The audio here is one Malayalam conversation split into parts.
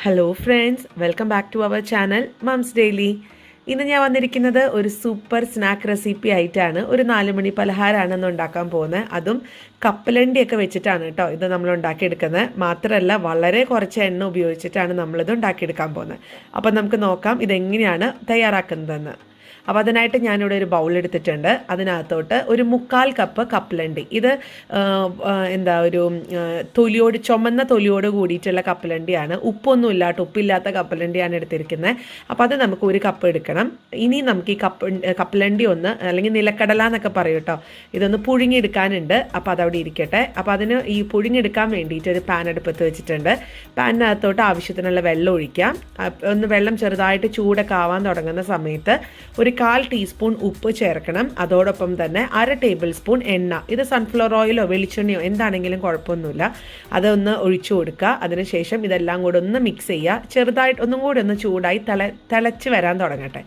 Hello friends, welcome back to our channel mums daily. ഇന്ന് ഞാൻ വന്നിരിക്കുന്നത് ഒരു സൂപ്പർ സ്നാക്ക് റെസിപ്പി ആയിട്ടാണ്. ഒരു 4 മണി പലഹാരമാണെന്ന് ഉണ്ടാക്കാൻ പോകുന്നത്. അതും കപ്പലണ്ടിയൊക്കെ വെച്ചിട്ടാണ് കേട്ടോ ഇത് നമ്മൾ ഉണ്ടാക്കിയെടുക്കുന്നത്. മാത്രമല്ല വളരെ കുറച്ച് എണ്ണ ഉപയോഗിച്ചിട്ടാണ് നമ്മളിത് ഉണ്ടാക്കിയെടുക്കാൻ പോകുന്നത്. അപ്പം നമുക്ക് നോക്കാം ഇതെങ്ങനെയാണ് തയ്യാറാക്കുന്നതെന്ന്. അപ്പോൾ അതിനായിട്ട് ഞാനിവിടെ ഒരു ബൗൾ എടുത്തിട്ടുണ്ട്. അതിനകത്തോട്ട് ഒരു 1/4 കപ്പ് കപ്പലണ്ടി. ഇത് ഒരു ചുമന്ന തൊലിയോട് കൂടിയിട്ടുള്ള കപ്പലണ്ടിയാണ്. ഉപ്പൊന്നും ഇല്ലാത്ത ഉപ്പില്ലാത്ത കപ്പലണ്ടിയാണ് എടുത്തിരിക്കുന്നത്. അപ്പോൾ അത് നമുക്ക് 1 കപ്പ് എടുക്കണം. ഇനി നമുക്ക് ഈ കപ്പലണ്ടി ഒന്ന്, അല്ലെങ്കിൽ നിലക്കടല എന്നൊക്കെ പറയും കേട്ടോ, ഇതൊന്ന് പുഴുങ്ങിയെടുക്കാനുണ്ട്. അപ്പോൾ അതവിടെ ഇരിക്കട്ടെ. അപ്പോൾ അതിന് ഈ പുഴുങ്ങിയെടുക്കാൻ വേണ്ടിയിട്ട് ഒരു പാൻ അടുപ്പത്ത് വെച്ചിട്ടുണ്ട്. പാനിനകത്തോട്ട് ആവശ്യത്തിനുള്ള വെള്ളം ഒഴിക്കാം. ഒന്ന് വെള്ളം ചെറുതായിട്ട് ചൂടൊക്കെ ആവാൻ തുടങ്ങുന്ന സമയത്ത് ഒരു 1/4 ടീസ്പൂൺ ഉപ്പ് ചേർക്കണം. അതോടൊപ്പം തന്നെ 1/2 ടേബിൾ സ്പൂൺ എണ്ണ, ഇത് സൺഫ്ലവർ ഓയിലോ വെളിച്ചെണ്ണയോ എന്താണെങ്കിലും കുഴപ്പമൊന്നുമില്ല, അതൊന്ന് ഒഴിച്ചു കൊടുക്കുക. അതിനുശേഷം ഇതെല്ലാം കൂടെ ഒന്ന് മിക്സ് ചെയ്യുക. ചെറുതായിട്ട് ഒന്നും കൂടി ഒന്ന് ചൂടായി തിളച്ച് വരാൻ തുടങ്ങട്ടെ.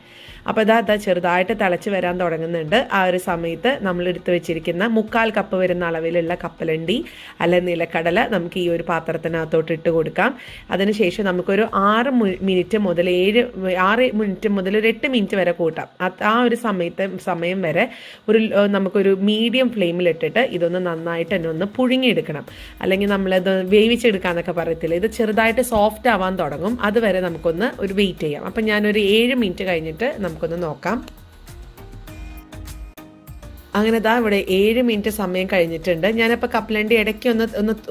അപ്പോൾ ഇതാ ചെറുതായിട്ട് തിളച്ച് വരാൻ തുടങ്ങുന്നുണ്ട്. ആ ഒരു സമയത്ത് നമ്മൾ എടുത്ത് വെച്ചിരിക്കുന്ന 1/4 കപ്പ് വരുന്ന അളവിലുള്ള കപ്പലണ്ടി അല്ലെ നിലക്കടല നമുക്ക് ഈ ഒരു പാത്രത്തിനകത്തോട്ട് ഇട്ട് കൊടുക്കാം. അതിനുശേഷം നമുക്കൊരു 6 മിനിറ്റ് മുതൽ 6 മിനിറ്റ് മുതൽ ഒരു 8 മിനിറ്റ് വരെ കൂട്ടാം. ആ ഒരു സമയം വരെ നമുക്കൊരു മീഡിയം ഫ്ലെയിമിലിട്ടിട്ട് ഇതൊന്ന് നന്നായിട്ട് തന്നെ ഒന്ന് പുഴുങ്ങിയെടുക്കണം. അല്ലെങ്കിൽ നമ്മളത് വേവിച്ചെടുക്കാന്നൊക്കെ പറയത്തില്ല, ഇത് ചെറുതായിട്ട് സോഫ്റ്റ് ആവാൻ തുടങ്ങും. അതുവരെ നമുക്കൊന്ന് വെയിറ്റ് ചെയ്യാം. അപ്പം ഞാനൊരു 7 മിനിറ്റ് കഴിഞ്ഞിട്ട് നമുക്കൊന്ന് നോക്കാം. അങ്ങനെ ഇവിടെ 7 മിനിറ്റ് സമയം കഴിഞ്ഞിട്ടുണ്ട്. ഞാനപ്പോൾ കപ്പലണ്ടി ഇടയ്ക്ക്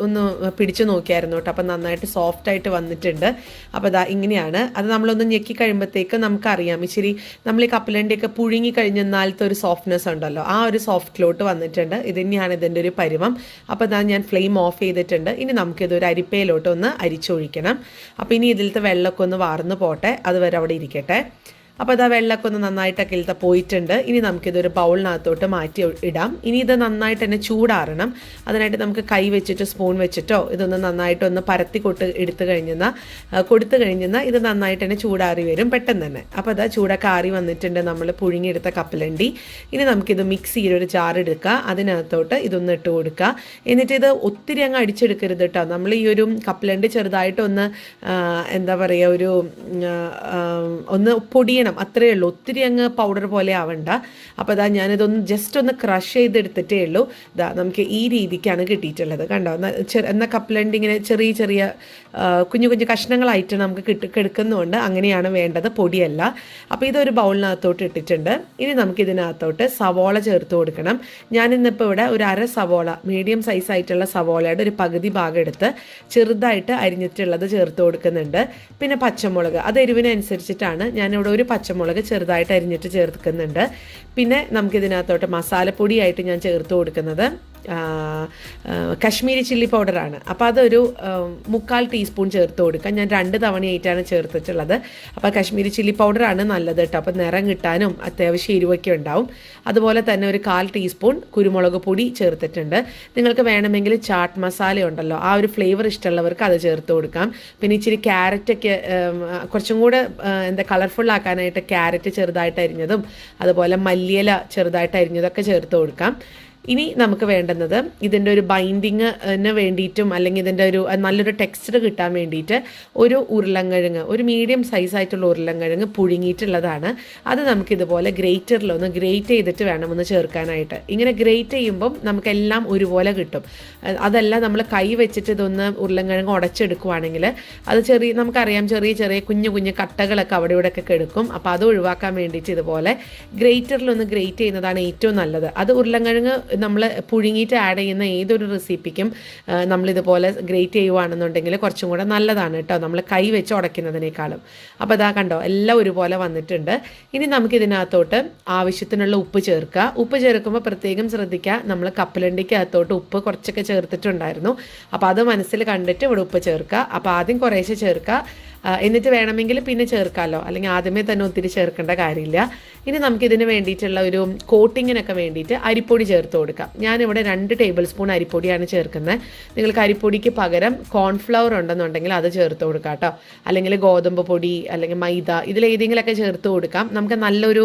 ഒന്ന് പിടിച്ചു നോക്കിയായിരുന്നു കേട്ടോ. അപ്പം നന്നായിട്ട് സോഫ്റ്റ് ആയിട്ട് വന്നിട്ടുണ്ട്. അപ്പോൾ ഇങ്ങനെയാണ്. അത് നമ്മളൊന്ന് ഞെക്കി കഴിയുമ്പോഴത്തേക്ക് നമുക്കറിയാം ഇച്ചിരി നമ്മൾ ഈ കപ്പലണ്ടിയൊക്കെ പുഴുങ്ങി കഴിഞ്ഞാലത്തെ ഒരു സോഫ്റ്റ്നെസ് ഉണ്ടല്ലോ, ആ ഒരു സോഫ്റ്റിലോട്ട് വന്നിട്ടുണ്ട്. ഇത് തന്നെയാണ് ഇതിൻ്റെ ഒരു പരുവം. അപ്പോൾ ഞാൻ ഫ്ലെയിം ഓഫ് ചെയ്തിട്ടുണ്ട്. ഇനി നമുക്കിതൊരു അരിപ്പയിലോട്ട് ഒന്ന് അരിച്ചൊഴിക്കണം. അപ്പോൾ ഇനി ഇതിലത്തെ വെള്ളമൊക്കെ ഒന്ന് വാർന്ന് പോട്ടെ, അതുവരെ അവിടെ ഇരിക്കട്ടെ. അപ്പോൾ വെള്ളമൊക്കെ ഒന്ന് നന്നായിട്ടൊക്കെ ഇതിലത്തെ പോയിട്ടുണ്ട്. ഇനി നമുക്കിതൊരു ബൗളിനകത്തോട്ട് മാറ്റി ഇടാം. ഇനി ഇത് നന്നായിട്ട് തന്നെ ചൂടാറണം. അതിനായിട്ട് നമുക്ക് കൈ വെച്ചിട്ടോ സ്പൂൺ വെച്ചിട്ടോ ഇതൊന്ന് നന്നായിട്ടൊന്ന് പരത്തി കൊടുത്തു കഴിഞ്ഞാൽ ഇത് നന്നായിട്ട് തന്നെ ചൂടാറി വരും പെട്ടെന്ന് തന്നെ. അപ്പോൾ ചൂടൊക്കെ ആറി വന്നിട്ടുണ്ട് നമ്മൾ പുഴുങ്ങിയെടുത്ത കപ്പലണ്ടി. ഇനി നമുക്കിത് മിക്സിയിൽ ഒരു ജാർ എടുക്കുക. അതിനകത്തോട്ട് ഇതൊന്ന് ഇട്ട് കൊടുക്കുക. എന്നിട്ട് ഇത് ഒത്തിരി അങ്ങ് അടിച്ചെടുക്കരുത് കേട്ടോ. നമ്മൾ ഈ ഒരു കപ്പലണ്ടി ചെറുതായിട്ടൊന്ന് ഒന്ന് പൊടിയണം, അത്രയേ ഉള്ളൂ. ഒത്തിരി അങ്ങ് പൗഡർ പോലെ ആവണ്ട. അപ്പോൾ ഞാനിതൊന്ന് ജസ്റ്റ് ഒന്ന് ക്രഷ് ചെയ്തെടുത്തിട്ടേ ഉള്ളൂ. നമുക്ക് ഈ രീതിക്കാണ് കിട്ടിയിട്ടുള്ളത്. കണ്ടോ, എന്നാൽ കപ്പലണ്ടി ഇങ്ങനെ ചെറിയ ചെറിയ കുഞ്ഞു കുഞ്ഞു കഷ്ണങ്ങളായിട്ട് നമുക്ക് കിടക്കുന്നതുകൊണ്ട് അങ്ങനെയാണ് വേണ്ടത്, പൊടിയല്ല. അപ്പോൾ ഇതൊരു ബൗളിനകത്തോട്ട് ഇട്ടിട്ടുണ്ട്. ഇനി നമുക്കിതിനകത്തോട്ട് സവോള ചേർത്ത് കൊടുക്കണം. ഞാനിന്നിപ്പോൾ ഇവിടെ ഒരു 1/2 സവോള, മീഡിയം സൈസായിട്ടുള്ള സവോളയുടെ ഒരു പകുതി ഭാഗം എടുത്ത് ചെറുതായിട്ട് അരിഞ്ഞിട്ടുള്ളത് ചേർത്ത് കൊടുക്കുന്നുണ്ട്. പിന്നെ പച്ചമുളക്, അത് എരിവിനനുസരിച്ചിട്ടാണ്. ഞാനിവിടെ ഒരു പച്ചമുളക് ചെറുതായിട്ട് അരിഞ്ഞിട്ട് ചേർക്കുന്നുണ്ട്. പിന്നെ നമുക്കിതിനകത്തോട്ട് മസാലപ്പൊടിയായിട്ട് ഞാൻ ചേർത്ത് കൊടുക്കുന്നത് കശ്മീരി ചില്ലി പൗഡറാണ്. അപ്പോൾ അതൊരു 1/4 ടീസ്പൂൺ ചേർത്ത് കൊടുക്കാം. ഞാൻ 2 തവണയായിട്ടാണ് ചേർത്തിട്ടുള്ളത്. അപ്പോൾ കശ്മീരി ചില്ലി പൗഡറാണ് നല്ലത് കേട്ടോ. അപ്പോൾ നിറം കിട്ടാനും അത്യാവശ്യം എരിവൊക്കെ ഉണ്ടാവും. അതുപോലെ തന്നെ ഒരു 1/4 ടീസ്പൂൺ കുരുമുളക് പൊടി ചേർത്തിട്ടുണ്ട്. നിങ്ങൾക്ക് വേണമെങ്കിൽ ചാട്ട് മസാല ഉണ്ടല്ലോ, ആ ഒരു ഫ്ലേവർ ഇഷ്ടമുള്ളവർക്ക് അത് ചേർത്ത് കൊടുക്കാം. പിന്നെ ഇച്ചിരി ക്യാരറ്റൊക്കെ കുറച്ചും കൂടെ കളർഫുൾ ആക്കാനായിട്ട് ക്യാരറ്റ് ചെറുതായിട്ട് അരിഞ്ഞതും അതുപോലെ മല്ലിയില ചെറുതായിട്ട് അരിഞ്ഞതൊക്കെ ചേർത്ത് കൊടുക്കാം. ഇനി നമുക്ക് വേണ്ടുന്നത് ഇതിൻ്റെ ഒരു ബൈൻഡിങ്ങിന് വേണ്ടിയിട്ടും അല്ലെങ്കിൽ ഇതിൻ്റെ ഒരു നല്ലൊരു ടെക്സ്ചർ കിട്ടാൻ വേണ്ടിയിട്ട് ഒരു ഉരുളൻകിഴങ്ങ്, ഒരു മീഡിയം സൈസായിട്ടുള്ള ഉരുളൻകിഴങ്ങ് പുഴുങ്ങിയിട്ടുള്ളതാണ്. അത് നമുക്കിതുപോലെ ഗ്രേറ്ററിലൊന്ന് ഗ്രേറ്റ് ചെയ്തിട്ട് വേണം ഒന്ന് ചേർക്കാനായിട്ട്. ഇങ്ങനെ ഗ്രേറ്റ് ചെയ്യുമ്പം നമുക്കെല്ലാം ഒരുപോലെ കിട്ടും. അതല്ല നമ്മൾ കൈ വെച്ചിട്ട് ഇതൊന്ന് ഉരുളൻകിഴങ്ങ് ഉടച്ചെടുക്കുവാണെങ്കിൽ അത് നമുക്കറിയാം ചെറിയ ചെറിയ കുഞ്ഞു കുഞ്ഞു കട്ടകളൊക്കെ അവിടെ ഇവിടെയൊക്കെ കെടുക്കും. അപ്പോൾ അത് ഒഴിവാക്കാൻ വേണ്ടിയിട്ട് ഇതുപോലെ ഗ്രേറ്ററിലൊന്ന് ഗ്രേറ്റ് ചെയ്യുന്നതാണ് ഏറ്റവും നല്ലത്. അത് ഉരുളൻകിഴങ്ങ് നമ്മൾ പുഴുങ്ങിയിട്ട് ആഡ് ചെയ്യുന്ന ഏതൊരു റെസിപ്പിക്കും നമ്മളിതുപോലെ ഗ്രേറ്റ് ചെയ്യുവാണെന്നുണ്ടെങ്കിൽ കുറച്ചും കൂടെ നല്ലതാണ് കേട്ടോ, നമ്മൾ കൈ വെച്ച് ഉടയ്ക്കുന്നതിനേക്കാളും. അപ്പോൾ കണ്ടോ, എല്ലാം ഒരുപോലെ വന്നിട്ടുണ്ട്. ഇനി നമുക്കിതിനകത്തോട്ട് ആവശ്യത്തിനുള്ള ഉപ്പ് ചേർക്കുക. ഉപ്പ് ചേർക്കുമ്പോൾ പ്രത്യേകം ശ്രദ്ധിക്കുക, നമ്മൾ കപ്പലണ്ടിക്കകത്തോട്ട് ഉപ്പ് കുറച്ചൊക്കെ ചേർത്തിട്ടുണ്ടായിരുന്നു. അപ്പോൾ അത് മനസ്സിൽ കണ്ടിട്ട് ഇവിടെ ഉപ്പ് ചേർക്കുക. അപ്പോൾ ആദ്യം കുറേശ്ശെ ചേർക്കുക, എന്നിട്ട് വേണമെങ്കിൽ പിന്നെ ചേർക്കാമല്ലോ, അല്ലെങ്കിൽ ആദ്യമേ തന്നെ ഒത്തിരി ചേർക്കേണ്ട കാര്യമില്ല. ഇനി നമുക്കിതിന് വേണ്ടിയിട്ടുള്ള ഒരു കോട്ടിങ്ങിനൊക്കെ വേണ്ടിയിട്ട് അരിപ്പൊടി ചേർത്ത് കൊടുക്കാം. ഞാനിവിടെ 2 ടേബിൾ സ്പൂൺ അരിപ്പൊടിയാണ് ചേർക്കുന്നത്. നിങ്ങൾക്ക് അരിപ്പൊടിക്ക് പകരം കോൺഫ്ലവർ ഉണ്ടെന്നുണ്ടെങ്കിൽ അത് ചേർത്ത് കൊടുക്കാം കേട്ടോ, അല്ലെങ്കിൽ ഗോതമ്പ് പൊടി അല്ലെങ്കിൽ മൈദ, ഇതിലേതെങ്കിലുമൊക്കെ ചേർത്ത് കൊടുക്കാം. നമുക്ക് നല്ലൊരു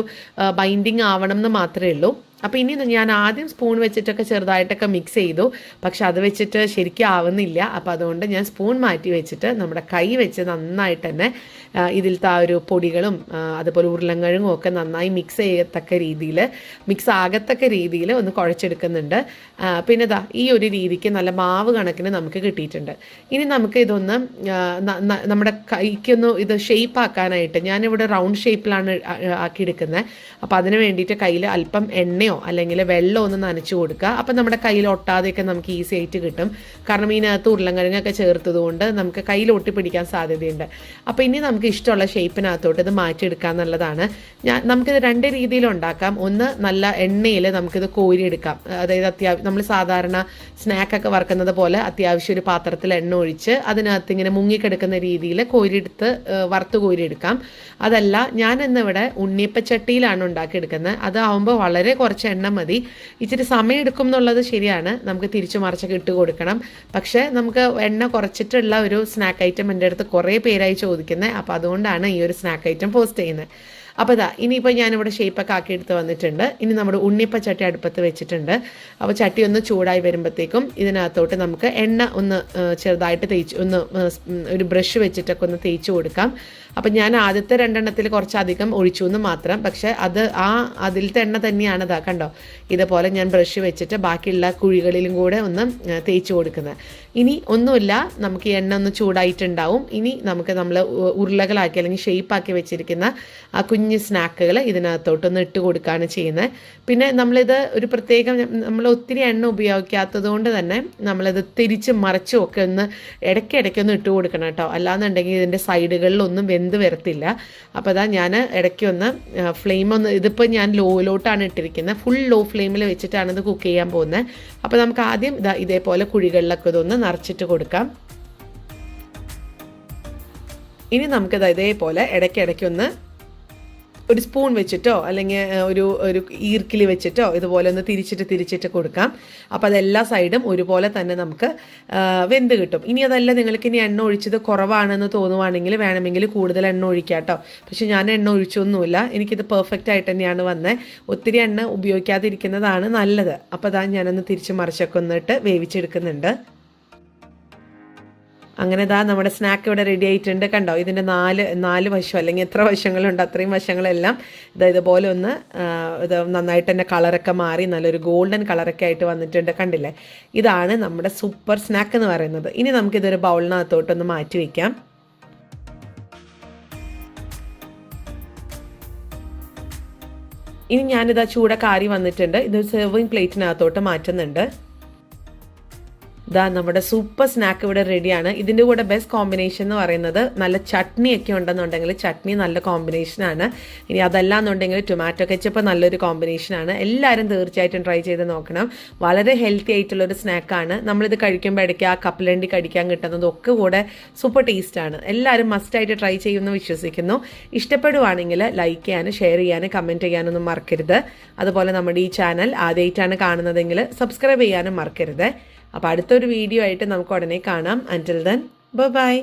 ബൈൻഡിങ് ആവണം എന്ന് മാത്രമേ ഉള്ളൂ. അപ്പോൾ ഇനി ഞാൻ ആദ്യം സ്പൂൺ വെച്ചിട്ടൊക്കെ ചെറുതായിട്ടൊക്കെ മിക്സ് ചെയ്തു, പക്ഷെ അത് വെച്ചിട്ട് ശരിക്കും ആവുന്നില്ല. അപ്പോൾ അതുകൊണ്ട് ഞാൻ സ്പൂൺ മാറ്റി വെച്ചിട്ട് നമ്മുടെ കൈ വെച്ച് നന്നായിട്ട് തന്നെ ഇതിലത്തെ ആ ഒരു പൊടികളും അതുപോലെ ഉരുളൻകിഴങ്ങും ഒക്കെ നന്നായി മിക്സ് ചെയ്യത്തക്ക രീതിയിൽ, മിക്സ് ആകത്തക്ക രീതിയിൽ ഒന്ന് കുഴച്ചെടുക്കുന്നുണ്ട്. പിന്നെ ഇതാ ഈ ഒരു രീതിക്ക് നല്ല മാവ് കണക്കിന് നമുക്ക് കിട്ടിയിട്ടുണ്ട്. ഇനി നമുക്ക് ഇതൊന്ന് നമ്മുടെ കൈക്കൊന്ന് ഇത് ഷേപ്പ് ആക്കാനായിട്ട് ഞാനിവിടെ റൗണ്ട് ഷേപ്പിലാണ് ആക്കിയെടുക്കുന്നത്. അപ്പോൾ അതിന് വേണ്ടിയിട്ട് കയ്യിൽ അല്പം എണ്ണയോ അല്ലെങ്കിൽ വെള്ളമോ ഒന്ന് നനച്ച് കൊടുക്കുക. അപ്പം നമ്മുടെ കയ്യിൽ ഒട്ടാതെയൊക്കെ നമുക്ക് ഈസി ആയിട്ട് കിട്ടും. കാരണം ഇതിനകത്ത് ഉരുളൻകിഴങ്ങൊക്കെ ചേർത്തതുകൊണ്ട് നമുക്ക് കയ്യിൽ ഒട്ടിപ്പിടിക്കാൻ സാധ്യതയുണ്ട്. അപ്പോൾ ഇനി നമുക്ക് ഇഷ്ടമുള്ള ഷേപ്പിനകത്തോട്ട് ഇത് മാറ്റിയെടുക്കുക എന്നുള്ളതാണ്. നമുക്കിത് രണ്ട് രീതിയിലുണ്ടാക്കാം. ഒന്ന് നല്ല എണ്ണയിൽ നമുക്കിത് കോരിയെടുക്കാം. അതായത് നമ്മൾ സാധാരണ സ്നാക്കൊക്കെ വറുക്കുന്നത് പോലെ അത്യാവശ്യം ഒരു പാത്രത്തിൽ എണ്ണ ഒഴിച്ച് അതിനകത്ത് ഇങ്ങനെ മുങ്ങിക്കിടക്കുന്ന രീതിയിൽ കോരിയെടുത്ത് വറുത്ത് കോരിയെടുക്കാം. അതല്ല, ഞാൻ ഇന്നിവിടെ ഉണ്ണിയപ്പച്ചട്ടിയിലാണ് ഉണ്ടാക്കിയെടുക്കുന്നത്. അതാവുമ്പോൾ വളരെ കുറച്ച് എണ്ണ മതി. ഇച്ചിരി സമയം എടുക്കും എന്നുള്ളത് ശരിയാണ്, നമുക്ക് തിരിച്ചു മറിച്ചൊക്കെ ഇട്ട് കൊടുക്കണം. പക്ഷേ നമുക്ക് എണ്ണ കുറച്ചിട്ടുള്ള ഒരു സ്നാക്ക് ഐറ്റം എൻ്റെ അടുത്ത് കുറേ പേരായി ചോദിക്കുന്നത്. അപ്പോൾ അതുകൊണ്ടാണ് ഈ ഒരു സ്നാക്ക് ഐറ്റം പോസ്റ്റ് ചെയ്യുന്നത്. അപ്പോൾ ഇതാ ഇനിയിപ്പോൾ ഞാനിവിടെ ഷേപ്പൊക്കെ ആക്കിയെടുത്ത് വന്നിട്ടുണ്ട്. ഇനി നമ്മുടെ ഉണ്ണിയപ്പ ചട്ടി അടുപ്പത്ത് വെച്ചിട്ടുണ്ട്. അപ്പോൾ ചട്ടി ഒന്ന് ചൂടായി വരുമ്പോഴത്തേക്കും ഇതിനകത്തോട്ട് നമുക്ക് എണ്ണ ഒന്ന് ചെറുതായിട്ട് ഒരു ബ്രഷ് വെച്ചിട്ടൊക്കെ ഒന്ന് തേച്ച് കൊടുക്കാം. അപ്പം ഞാൻ ആദ്യത്തെ രണ്ടെണ്ണത്തിൽ കുറച്ചധികം ഒഴിച്ചു എന്ന് മാത്രം. പക്ഷേ അതിലത്തെ എണ്ണ തന്നെയാണ് ഇതാ കണ്ടോ, ഇതുപോലെ ഞാൻ ബ്രഷ് വെച്ചിട്ട് ബാക്കിയുള്ള കുഴികളിലും കൂടെ ഒന്ന് തേച്ച് കൊടുക്കുന്നത്. ഇനി ഒന്നുമില്ല, നമുക്ക് ഈ എണ്ണ ഒന്ന് ചൂടായിട്ടുണ്ടാവും. ഇനി നമ്മൾ ഉരുളകളാക്കി അല്ലെങ്കിൽ ഷേപ്പാക്കി വെച്ചിരിക്കുന്ന ആ കുഞ്ഞ് സ്നാക്കുകൾ ഇതിനകത്തോട്ടൊന്ന് ഇട്ട് കൊടുക്കുകയാണ് ചെയ്യുന്നത്. പിന്നെ നമ്മളിത് ഒരു പ്രത്യേകം നമ്മൾ ഒത്തിരി എണ്ണ ഉപയോഗിക്കാത്തത് കൊണ്ട് തന്നെ നമ്മളിത് തിരിച്ചും മറിച്ചും ഒക്കെ ഒന്ന് ഇടയ്ക്കൊന്ന് ഇട്ട് കൊടുക്കണം കേട്ടോ. അല്ലാന്നുണ്ടെങ്കിൽ ഇതിൻ്റെ സൈഡുകളിലൊന്നും വെന്ത് വരത്തില്ല. അപ്പോൾ അതാ ഞാൻ ഇടയ്ക്കൊന്ന് ഇതിപ്പോൾ ഞാൻ ലോയിലോട്ടാണ് ഇട്ടിരിക്കുന്നത്. ഫുൾ ലോ ഫ്ലെയിമിൽ വെച്ചിട്ടാണ് ഇത് കുക്ക് ചെയ്യാൻ പോകുന്നത്. അപ്പോൾ നമുക്ക് ആദ്യം ഇതേപോലെ കുഴികളിലൊക്കെ ഇതൊന്ന് നിറച്ചിട്ട് കൊടുക്കാം. ഇനി നമുക്കിത് ഇതേപോലെ ഇടയ്ക്കൊന്ന് ഒരു സ്പൂൺ വെച്ചിട്ടോ അല്ലെങ്കിൽ ഒരു ഈർക്കിലി വെച്ചിട്ടോ ഇതുപോലെ ഒന്ന് തിരിച്ചിട്ട് കൊടുക്കാം. അപ്പോൾ അതെല്ലാ സൈഡും ഒരുപോലെ തന്നെ നമുക്ക് വെന്ത് കിട്ടും. ഇനി അതല്ല, നിങ്ങൾക്ക് ഇനി എണ്ണ ഒഴിച്ചത് കുറവാണെന്ന് തോന്നുവാണെങ്കിൽ വേണമെങ്കിൽ കൂടുതൽ എണ്ണ ഒഴിക്കാം കേട്ടോ. പക്ഷെ ഞാൻ എണ്ണ ഒഴിച്ചൊന്നുമില്ല, എനിക്കിത് പെർഫെക്റ്റ് ആയിട്ട് തന്നെയാണ് വന്നത്. ഒത്തിരി എണ്ണ ഉപയോഗിക്കാതിരിക്കുന്നതാണ് നല്ലത്. അപ്പോൾ അതാ ഞാനൊന്ന് തിരിച്ച് മറിച്ചൊക്കെ ഒന്നിട്ട് വേവിച്ചെടുക്കുന്നുണ്ട്. അങ്ങനെ ഇതാ നമ്മുടെ സ്നാക്ക് ഇവിടെ റെഡി ആയിട്ടുണ്ട്. കണ്ടോ, ഇതിൻ്റെ നാല് വശം അല്ലെങ്കിൽ എത്ര വശങ്ങളുണ്ട് അത്രയും വശങ്ങളെല്ലാം ഇതുപോലെ ഒന്ന് ഇത് നന്നായിട്ട് തന്നെ കളറൊക്കെ മാറി നല്ലൊരു ഗോൾഡൻ കളറൊക്കെ ആയിട്ട് വന്നിട്ടുണ്ട്. കണ്ടില്ലേ, ഇതാണ് നമ്മുടെ സൂപ്പർ സ്നാക്ക് എന്ന് പറയുന്നത്. ഇനി നമുക്കിതൊരു ബൗളിനകത്തോട്ടൊന്ന് മാറ്റി വയ്ക്കാം. ഇനി ഞാനിതാ ചൂടൊക്കെ ആറി വന്നിട്ടുണ്ട്. ഇത് സെർവിങ് പ്ലേറ്റിനകത്തോട്ട് മാറ്റുന്നുണ്ട്. ഇതാ നമ്മുടെ സൂപ്പർ സ്നാക്ക് ഇവിടെ റെഡിയാണ്. ഇതിൻ്റെ കൂടെ ബെസ്റ്റ് കോമ്പിനേഷൻ എന്ന് പറയുന്നത് നല്ല ചട്നിയൊക്കെ ഉണ്ടെന്നുണ്ടെങ്കിൽ ചട്നി നല്ല കോമ്പിനേഷനാണ്. ഇനി അതല്ല എന്നുണ്ടെങ്കിൽ ടൊമാറ്റോ കെച്ചപ്പ് നല്ലൊരു കോമ്പിനേഷനാണ്. എല്ലാവരും തീർച്ചയായിട്ടും ട്രൈ ചെയ്ത് നോക്കണം. വളരെ ഹെൽത്തി ആയിട്ടുള്ളൊരു സ്നാക്കാണ്. നമ്മളിത് കഴിക്കുമ്പോൾ ഇടയ്ക്ക് ആ കപ്പലണ്ടി കടിക്കാൻ കിട്ടുന്നതും ഒക്കെ കൂടെ സൂപ്പർ ടേസ്റ്റാണ്. എല്ലാവരും മസ്റ്റായിട്ട് ട്രൈ ചെയ്യുമെന്ന് വിശ്വസിക്കുന്നു. ഇഷ്ടപ്പെടുവാണെങ്കിൽ ലൈക്ക് ചെയ്യാനും ഷെയർ ചെയ്യാനും കമൻറ്റ് ചെയ്യാനൊന്നും മറക്കരുത്. അതുപോലെ നമ്മുടെ ഈ ചാനൽ ആദ്യമായിട്ടാണ് കാണുന്നതെങ്കിൽ സബ്സ്ക്രൈബ് ചെയ്യാനും മറക്കരുത്. അപ്പോൾ അടുത്തൊരു വീഡിയോ ആയിട്ട് നമുക്ക് ഉടനെ കാണാം. അൻറ്റിൽ ദെൻ ബൈ.